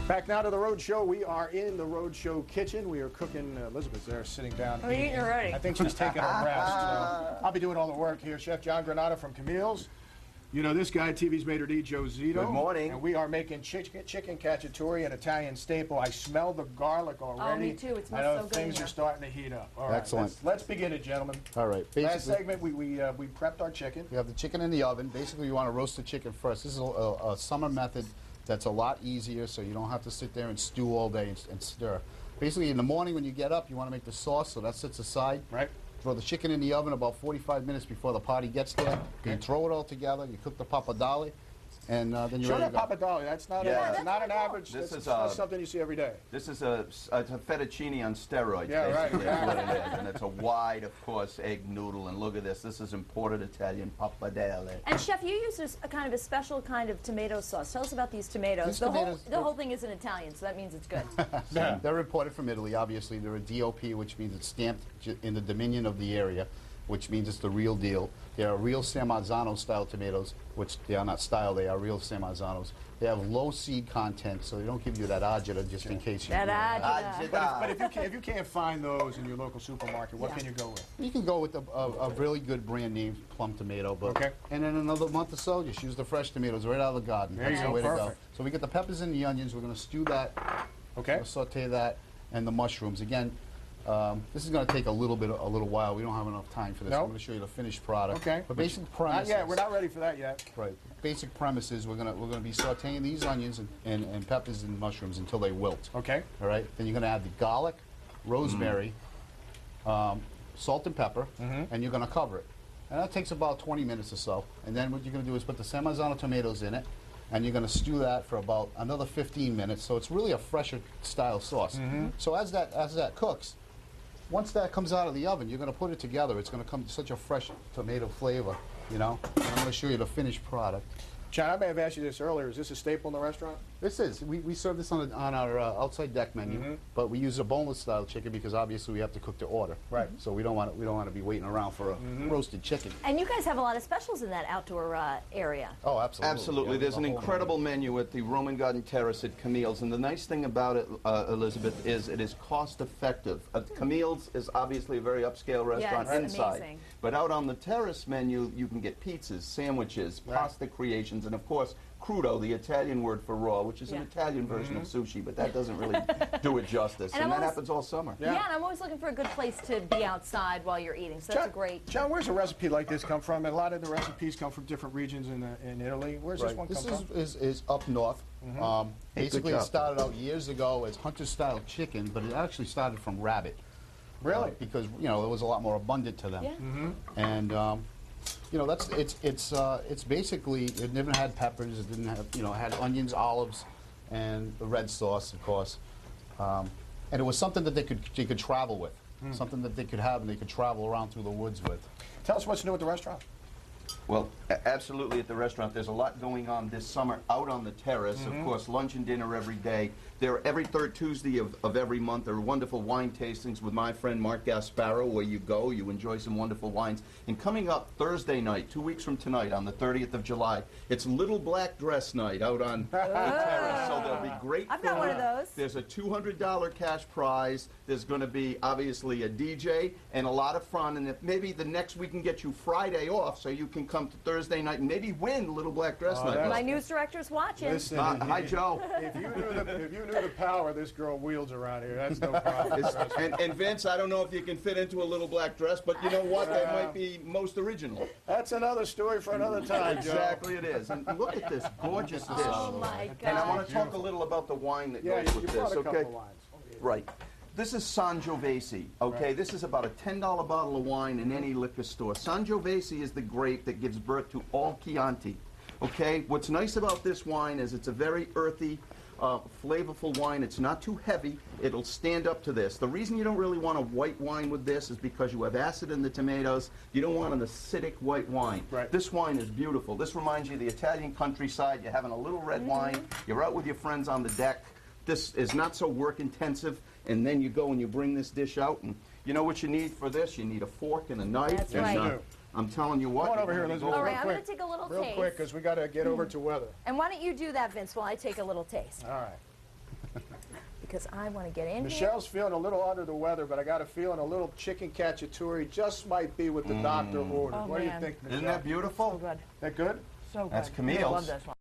Back now to the Road Show. We are in the Road Show kitchen. We are cooking. Elizabeth's there sitting down. We're eating already. I think she's taking a rest. So I'll be doing all the work here. Chef John Granata from Camille's. You know this guy, TV's maitre d', Joe Zito. Good morning. And we are making chicken cacciatore, an Italian staple. I smell the garlic already. Oh, me too. It smells I know so good things in are here. starting to heat up. All right, Excellent. Let's begin it, gentlemen. All right. Last segment, we prepped our chicken. We have the chicken in the oven. Basically, you want to roast the chicken first. This is a summer method that's a lot easier, so you don't have to sit there and stew all day and stir. Basically, in the morning when you get up, you want to make the sauce, so that sits aside. Right. Throw the chicken in the oven about 45 minutes before the party gets there. You throw it all together. You cook the pappardelle, and then you're Show ready that to go. pappardelle. That's not, not an average. This That's is not something you see every day. This is a fettuccine on steroids, Yeah, right. basically, is what it is. And it's a wide, of course, egg noodle. And look at this. This is imported Italian pappardelle. And Chef, you use a kind of a special kind of tomato sauce. Tell us about these tomatoes. These The tomatoes- whole thing is in Italian, so that means it's good. Yeah. They're imported from Italy, obviously. They're a DOP, which means it's stamped in the dominion of the area, which means it's the real deal. They are real San Marzano-style tomatoes, which they are not style, they are real San Marzanos. They have low seed content, so they don't give you that agita just in case you... That agita. But if you can't find those in your local supermarket, what can you go with? You can go with a really good brand name plum tomato, but Okay. and in another month or so, just use the fresh tomatoes right out of the garden. There you That's go, the way to go. perfect. So we get the peppers and the onions. We're going to stew that. Okay. We'll saute that, and the mushrooms. Again, this is going to take a little while. We don't have enough time for this. No. I'm going to show you the finished product. Okay. But basic Not premise. yet. We're not ready for that yet. Right. Basic premise is we're gonna be sauteing these onions and peppers and mushrooms until they wilt. Okay. All right. Then you're gonna add the garlic, rosemary, salt and pepper, and you're gonna cover it. And that takes about 20 minutes or so. And then what you're gonna do is put the San Marzano tomatoes in it, and you're gonna stew that for about another 15 minutes. So it's really a fresher style sauce. So as that cooks, once that comes out of the oven, you're gonna put it together. It's gonna come such a fresh tomato flavor. You know, and I'm going to show you the finished product. John, I may have asked you this earlier. Is this a staple in the restaurant? This is. We serve this on our outside deck menu, but we use a boneless style chicken because obviously we have to cook to order. Right. So we don't want to be waiting around for a roasted chicken. And you guys have a lot of specials in that outdoor area. Oh, absolutely. Absolutely. Yeah, There's an the whole incredible menu at the Roman Garden Terrace at Camille's. And the nice thing about it, Elizabeth, is it is cost effective. Camille's is obviously a very upscale restaurant it's inside. amazing. But out on the terrace menu, you can get pizzas, sandwiches, pasta creations, and of course, crudo, the Italian word for raw, which is an Italian version of sushi, but that doesn't really do it justice. And And that always- happens all summer. Yeah, and I'm always looking for a good place to be outside while you're eating. So that's a great. John, where's a recipe like this come from? And a lot of the recipes come from different regions in Italy. Where's this one come from? This is up north. Basically, job, it started out years ago as hunter-style chicken, but it actually started from rabbit. Really? Because it was a lot more abundant to them. Yeah. And it's basically, it never had peppers. It didn't have it had onions, olives, and the red sauce, of course. And it was something that they could travel with, something that they could have and they could travel around through the woods with. Tell us what's new at the restaurant. Well, absolutely at the restaurant. There's a lot going on this summer out on the terrace. Of course, lunch and dinner every day. There are every third Tuesday of every month. There are wonderful wine tastings with my friend Mark Gasparo, where you go, you enjoy some wonderful wines. And coming up Thursday night, 2 weeks from tonight, on the 30th of July, it's Little Black Dress Night out on the terrace. So there'll be great I've got one of those. There's a $200 cash prize. There's going to be, obviously, a DJ and a lot of fun. And if maybe the next we can get you Friday off so you can come to Thursday night and maybe win Little Black Dress Night. My news director's watching. Listen, Hi, Joe. If you knew the power this girl wields around here, that's no problem. And Vince, I don't know if you can fit into a little black dress, but you know what? That might be most original. That's another story for another time, Joe. Exactly it is. And look at this gorgeous dish. Oh my And I want God. to talk a little about the wine that Yeah, goes you with brought this, a couple okay? lines. Right. This is Sangiovese, okay? Right. This is about a $10 bottle of wine in any liquor store. Sangiovese is the grape that gives birth to all Chianti, okay? What's nice about this wine is it's a very earthy, flavorful wine. It's not too heavy. It'll stand up to this. The reason you don't really want a white wine with this is because you have acid in the tomatoes. You don't want an acidic white wine. Right. This wine is beautiful. This reminds you of the Italian countryside. You're having a little red wine. You're out with your friends on the deck. This is not so work intensive, and then you go and you bring this dish out, and you know what you need for this? You need a fork and a knife. That's and, right. I'm telling you what. Come on over here, Elizabeth. All right, real I'm quick. going to take a little Real taste. quick, because we got to get over to weather. And why don't you do that, Vince, while I take a little taste? All right. because I want to get in here. Michelle's feeling a little under the weather, but I got a feeling a little chicken cacciatore just might be what the doctor ordered. Oh, What do you man. think, Michelle? Isn't that So beautiful? good. That good? So good. That's I Camille's. love this one.